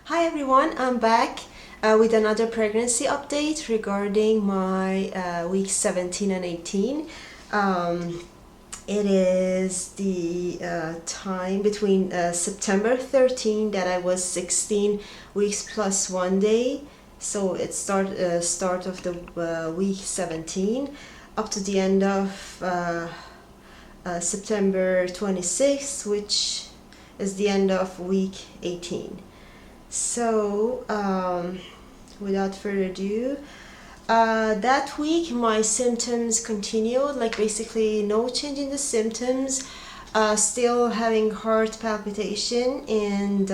Hi everyone, I'm back with another pregnancy update regarding my week 17 and 18. It is the time between September 13 that I was 16 weeks plus 1 day. So it's start of the week 17 up to the end of September 26th, which is the end of week 18. So, without further ado, that week my symptoms continued, like basically no change in the symptoms, still having heart palpitation and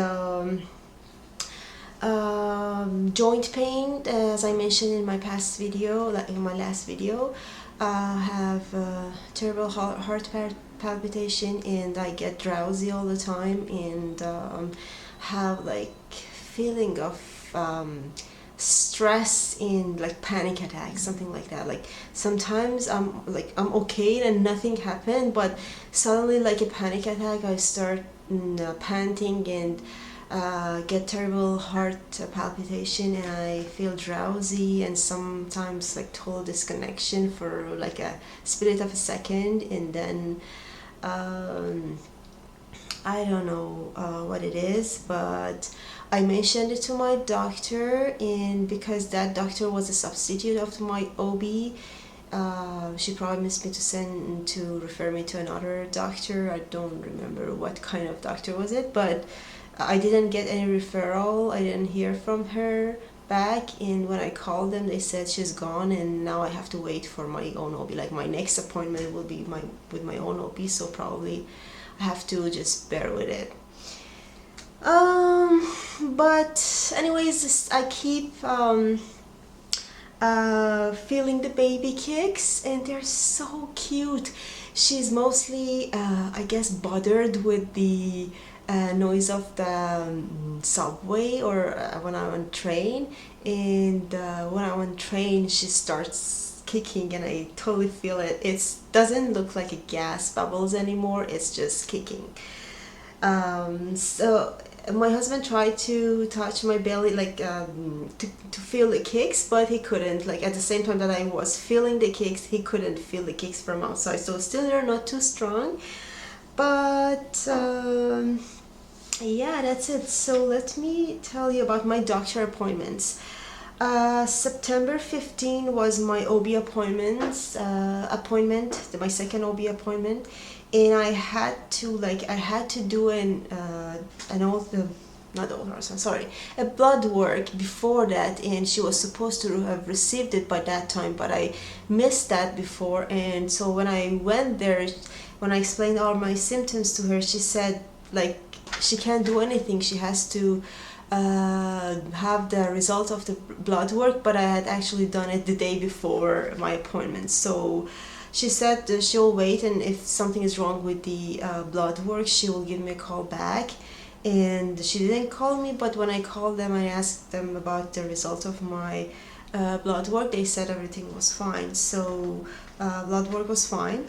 joint pain, as I mentioned in my past video, like in my last video. Have terrible heart palpitation, and I get drowsy all the time, and have like feeling of stress in like panic attacks, something like that. Like sometimes I'm okay and nothing happened, but suddenly like a panic attack, I start panting and get terrible heart palpitation, and I feel drowsy and sometimes like total disconnection for like a split of a second, and then I don't know what it is, but I mentioned it to my doctor, and because that doctor was a substitute of my OB, she promised me to refer me to another doctor. I don't remember what kind of doctor was it, but I didn't get any referral. I didn't hear from her back, and when I called them, they said she's gone, and now I have to wait for my own OB. Like my next appointment will be with my own OB, so probably I have to just bear with it. But anyways, I keep feeling the baby kicks, and they're so cute. She's mostly, I guess, bothered with the noise of the subway or when I'm on train, and when I'm on train she starts kicking, and I totally feel it. It doesn't look like a gas bubbles anymore, it's just kicking. So my husband tried to touch my belly, like to feel the kicks, but he couldn't. Like at the same time that I was feeling the kicks, he couldn't feel the kicks from outside, so still they're not too strong. But yeah, that's it. So let me tell you about my doctor appointments. September 15 was my OB appointment, my second OB appointment, and I had to do a blood work before that, and she was supposed to have received it by that time, but I missed that before. And so when I went there, when I explained all my symptoms to her, she said like she can't do anything. She has to have the result of the blood work, but I had actually done it the day before my appointment. So she said she'll wait, and if something is wrong with the blood work, she will give me a call back. And she didn't call me, but when I called them, I asked them about the result of my blood work. They said everything was fine. So blood work was fine.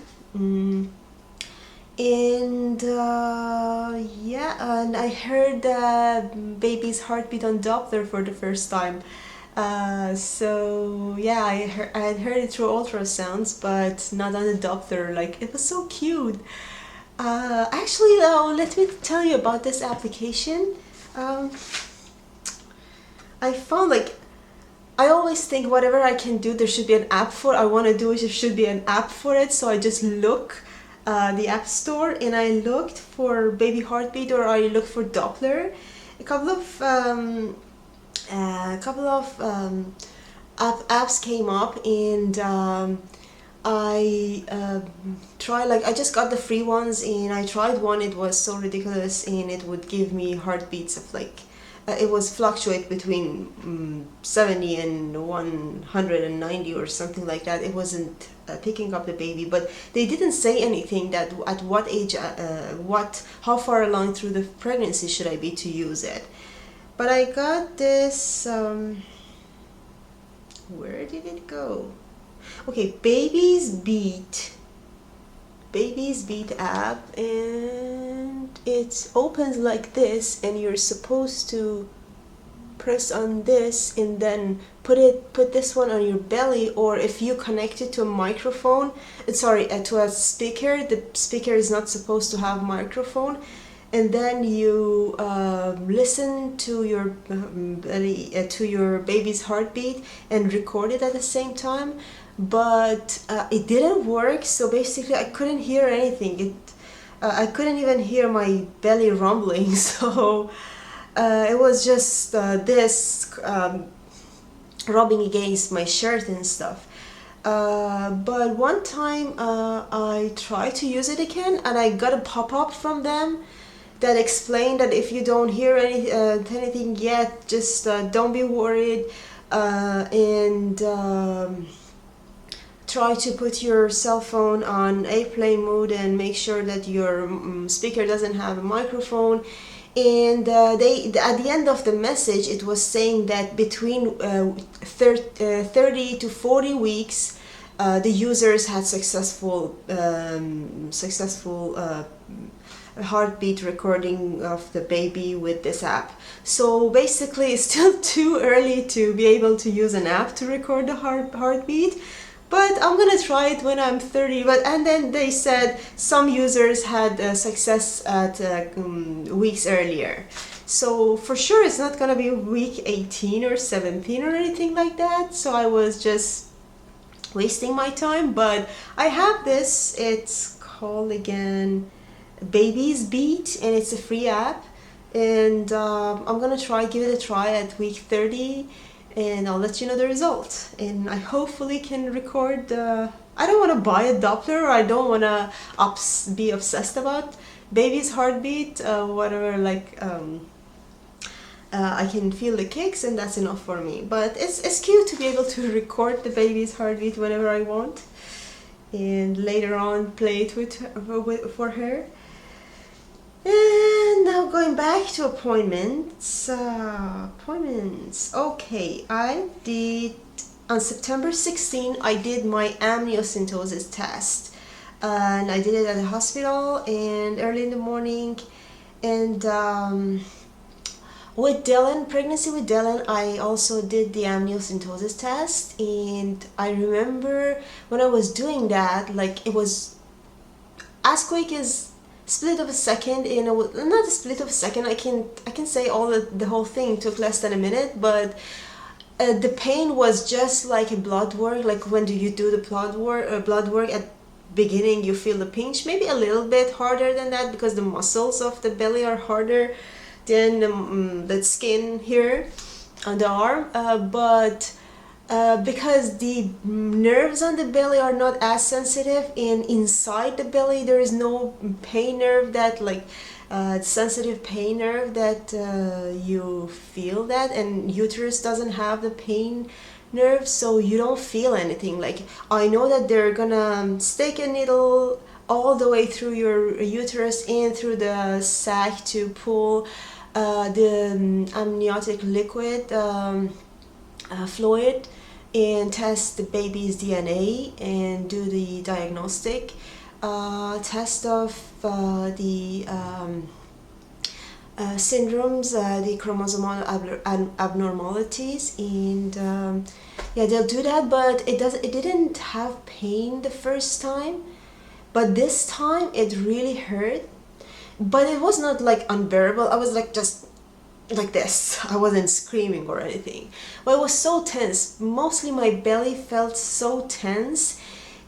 And yeah, and I heard the baby's heartbeat on Doppler for the first time. So yeah, I had heard it through ultrasounds, but not on the Doppler. Like it was so cute. Actually, let me tell you about this application. I found like I always think whatever I can do, there should be an app for. I want to do it. There should be an app for it. So I just look the app store, and I looked for baby heartbeat, or I looked for Doppler. A couple of apps came up, and I tried, like I just got the free ones, and I tried one. It was so ridiculous, and it would give me heartbeats of like it was fluctuate between 70 and 190 or something like that. It wasn't picking up the baby, but they didn't say anything that at what age, how far along through the pregnancy should I be to use it. But I got this, where did it go? Okay, Babies Beat app, and it opens like this, and you're supposed to press on this and then put this one on your belly, or if you connect it to a microphone, sorry, to a speaker. The speaker is not supposed to have microphone, and then you listen to your belly, to your baby's heartbeat and record it at the same time. But it didn't work, so basically I couldn't hear anything. I couldn't even hear my belly rumbling, so it was just this rubbing against my shirt and stuff. But one time I tried to use it again, and I got a pop-up from them that explained that if you don't hear anything yet, just don't be worried, and try to put your cell phone on airplane mode and make sure that your speaker doesn't have a microphone. And they at the end of the message, it was saying that between 30 to 40 weeks the users had successful heartbeat recording of the baby with this app. So basically it's still too early to be able to use an app to record the heartbeat, but I'm gonna try it when I'm 30. And then they said some users had success at weeks earlier. So for sure it's not gonna be week 18 or 17 or anything like that. So I was just wasting my time. But I have this. It's called again Baby's Beat, and it's a free app. And I'm gonna give it a try at week 30. And I'll let you know the result. And I hopefully can record. I don't want to buy a Doppler, or I don't want to be obsessed about baby's heartbeat. Whatever, like I can feel the kicks, and that's enough for me. But it's cute to be able to record the baby's heartbeat whenever I want, and later on play it for her. And now going back to appointments. Okay, I did on September 16. I did my amniocentosis test, and I did it at the hospital and early in the morning. And with Dylan, pregnancy with Dylan, I also did the amniocentosis test. And I remember when I was doing that, like, it was as quick as split of a second. You know, not a split of a second, I can say the whole thing took less than a minute. But the pain was just like a blood work. Like when you do the blood work at beginning, you feel the pinch, maybe a little bit harder than that because the muscles of the belly are harder than the skin here on the arm. But because the nerves on the belly are not as sensitive, and inside the belly there is no pain nerve, that like sensitive pain nerve that you feel that, and uterus doesn't have the pain nerve, so you don't feel anything. Like, I know that they're gonna stick a needle all the way through your uterus and through the sac to pull the amniotic liquid fluid, and test the baby's DNA and do the diagnostic test of the syndromes, the chromosomal abnormalities, and yeah, they'll do that. But it didn't have pain the first time, but this time it really hurt. But it was not like unbearable. I was like just like this. I wasn't screaming or anything, but it was so tense. Mostly my belly felt so tense,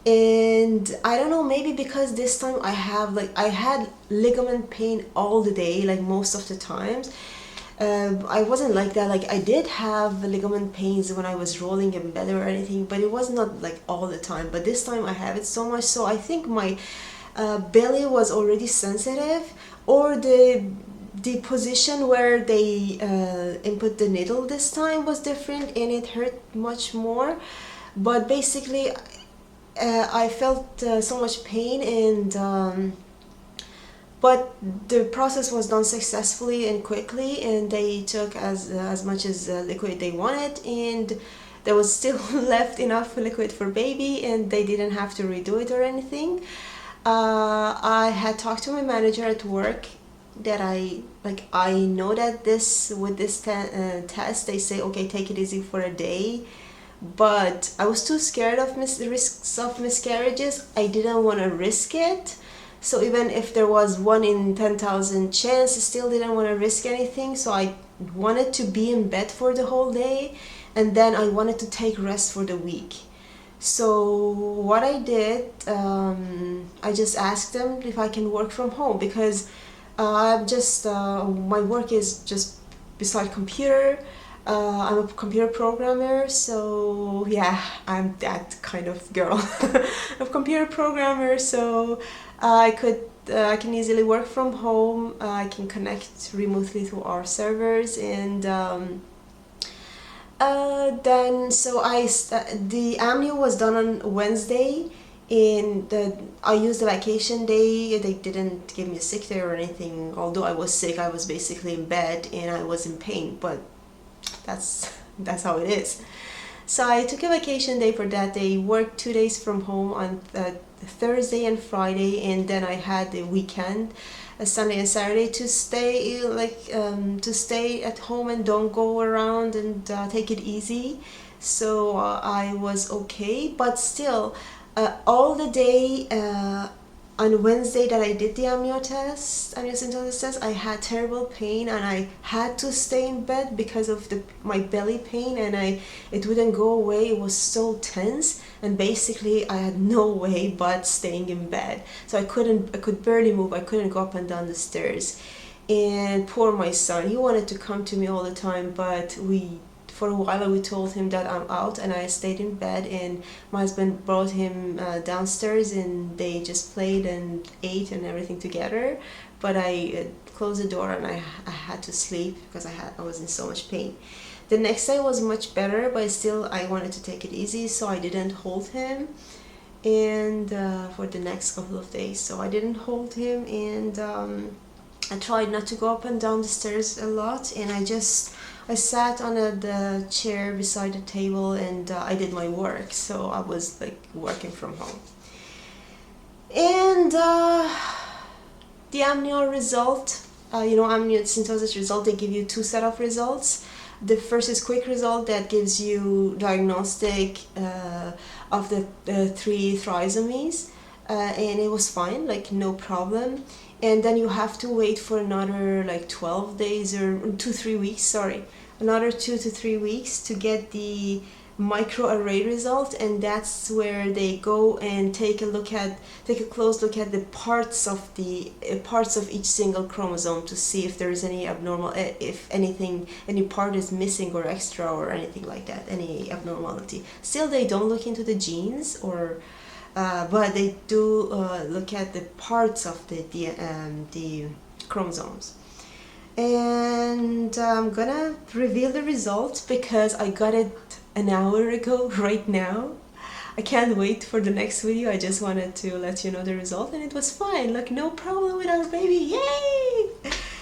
and I don't know, maybe because this time I had ligament pain all the day, like most of the times. I wasn't like that. Like, I did have ligament pains when I was rolling in bed or anything, but it was not like all the time. But this time I have it so much, so I think my belly was already sensitive, or the position where they input the needle this time was different, and it hurt much more. But basically I felt so much pain, and but the process was done successfully and quickly, and they took as much as liquid they wanted, and there was still left enough liquid for baby, and they didn't have to redo it or anything. I had talked to my manager at work, that I know that this with this test they say, okay, take it easy for a day, but I was too scared of risks of miscarriages. I didn't want to risk it. So even if there was 1 in 10,000 chance, I still didn't want to risk anything. So I wanted to be in bed for the whole day, and then I wanted to take rest for the week. So what I did, I just asked them if I can work from home, because I'm just my work is just beside computer. I'm a computer programmer, so yeah, I'm that kind of girl. I'm a computer programmer, so I can easily work from home. I can connect remotely to our servers, and then so the amnio was done on Wednesday, and I used the vacation day. They didn't give me a sick day or anything. Although I was sick, I was basically in bed and I was in pain. But that's how it is. So I took a vacation day for that day. Worked 2 days from home on Thursday and Friday, and then I had the weekend, Sunday and Saturday, to stay to stay at home and don't go around and take it easy. So I was okay, but still, all the day on Wednesday that I did the amniocentosis test, I had terrible pain, and I had to stay in bed because of my belly pain, and it wouldn't go away. It was so tense, and basically I had no way but staying in bed. So I could barely move. I couldn't go up and down the stairs. And poor my son, he wanted to come to me all the time, but for a while we told him that I'm out, and I stayed in bed, and my husband brought him downstairs, and they just played and ate and everything together. But I closed the door, and I had to sleep because I was in so much pain. The next day was much better, but still I wanted to take it easy, so I didn't hold him, and for the next couple of days, so I didn't hold him, and I tried not to go up and down the stairs a lot, and I sat on the chair beside the table, and I did my work. So I was like working from home. And the amnio result, amniocentosis result, they give you 2 set of results. The first is quick result that gives you diagnostic of the 3 trisomies, and it was fine, like no problem. And then you have to wait for another like 12 days or 2-3 weeks, sorry, another 2 to 3 weeks to get the microarray result, and that's where they go and take a close look at the parts of each single chromosome to see if there is any abnormal, if any part is missing or extra or anything like that, any abnormality. Still, they don't look into the genes or but they do look at the parts of the chromosomes. And I'm gonna reveal the results because I got it an hour ago right now. I can't wait for the next video. I just wanted to let you know the result, and it was fine, like no problem with our baby. Yay!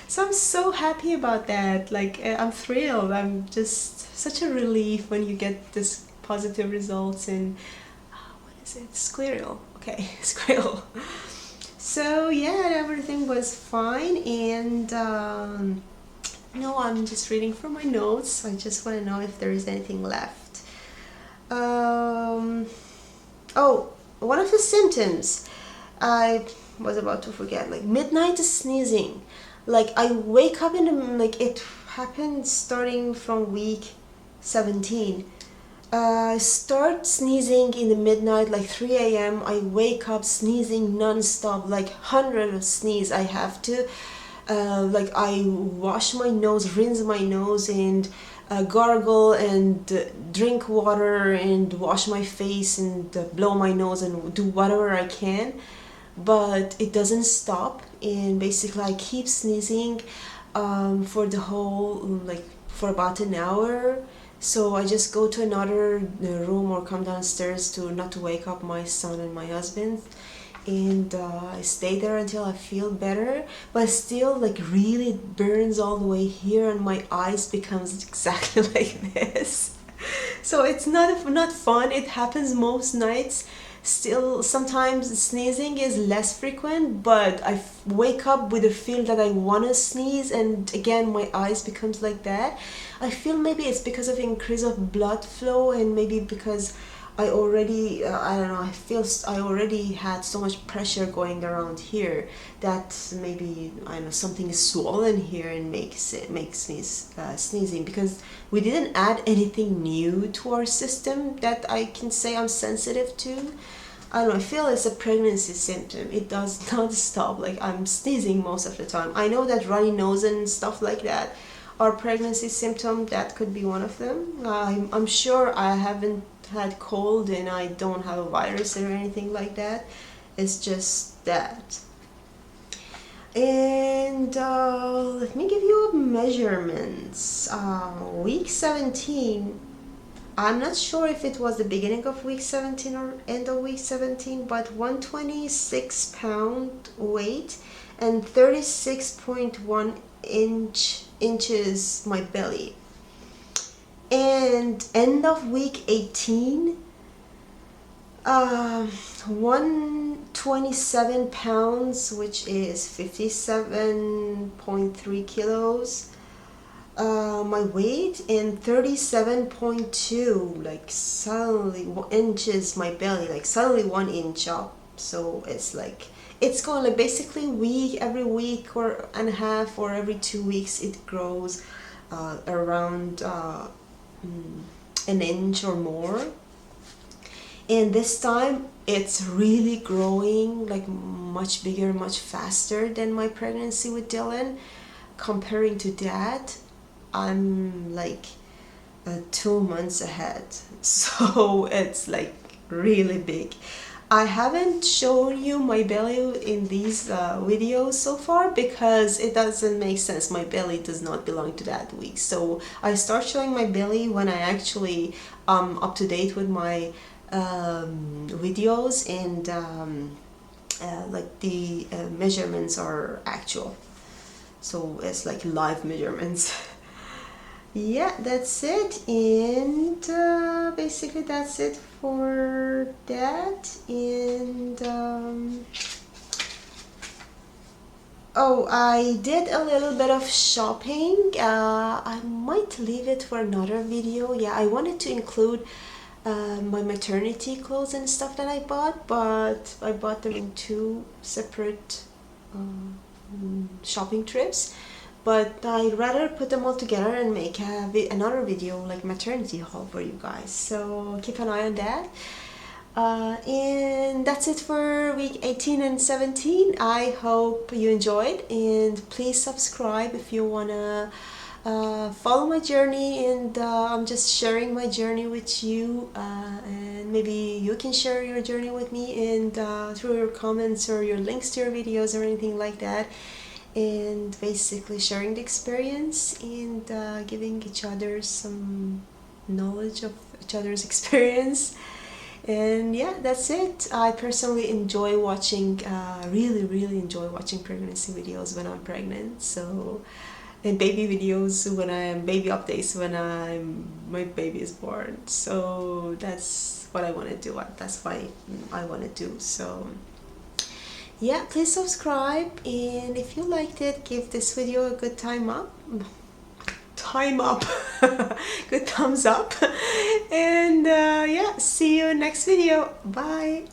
So I'm so happy about that. Like I'm thrilled. I'm just such a relief when you get this positive results. And what is it? Squirrel. Okay, squirrel. So yeah, everything was fine, and no, I'm just reading from my notes. I just want to know if there is anything left. Oh, one of the symptoms, I was about to forget, like midnight sneezing. Like I wake up like it happened starting from week 17. Start sneezing in the midnight, like 3 a.m. I wake up sneezing non-stop, like hundreds of sneeze. I have to like I wash my nose, rinse my nose, and gargle and drink water and wash my face and blow my nose and do whatever I can, but it doesn't stop. And basically I keep sneezing for the whole, like for about an hour. So I just go to another room or come downstairs to not to wake up my son and my husband, and I stay there until I feel better. But still, like really burns all the way here, and my eyes becomes exactly like this. So it's not fun. It happens most nights. still sometimes sneezing is less frequent, but I wake up with a feel that I want to sneeze, and again my eyes becomes like that. I feel maybe it's because of increase of blood flow, and maybe because I already I don't know, I feel I already had so much pressure going around here that maybe I know something is swollen here and makes me sneezing, because we didn't add anything new to our system that I can say I'm sensitive to. I don't know, I feel it's a pregnancy symptom. It does not stop. Like, I'm sneezing most of the time. I know that runny nose and stuff like that are pregnancy symptom. That could be one of them. I'm sure I haven't had cold and I don't have a virus or anything like that. It's just that. And let me give you measurements. Week 17, I'm not sure if it was the beginning of week 17 or end of week 17, but 126 pound weight and 36.1 inches my belly. And end of week 18, 127 pounds, which is 57.3 kilos. My weight, and 37.2, like suddenly inches my belly, like suddenly 1 inch up. So it's like, it's going like basically every week or and a half or every 2 weeks it grows around an inch or more. And this time it's really growing like much bigger, much faster than my pregnancy with Dylan. Comparing to that, I'm like 2 months ahead. So it's like really big. I haven't shown you my belly in these videos so far because it doesn't make sense. My belly does not belong to that week. So I start showing my belly when I actually up to date with my videos, and like the measurements are actual. So it's like live measurements. Yeah, that's it. And basically that's it for that. And oh, I did a little bit of shopping. I might leave it for another video. Yeah, I wanted to include my maternity clothes and stuff that I bought, but I bought them in 2 separate shopping trips. But I'd rather put them all together and make another video like maternity haul for you guys. So keep an eye on that. And that's it for week 18 and 17. I hope you enjoyed, and please subscribe if you wanna follow my journey. And I'm just sharing my journey with you, and maybe you can share your journey with me, and through your comments or your links to your videos or anything like that. And basically sharing the experience and giving each other some knowledge of each other's experience. And yeah, that's it. I personally enjoy watching, really enjoy watching pregnancy videos when I'm pregnant. So, and baby videos when baby updates when my baby is born. So that's what I want to do. That's why I want to do. So yeah, please subscribe, and if you liked it, give this video a good good thumbs up. And yeah, see you in next video. Bye.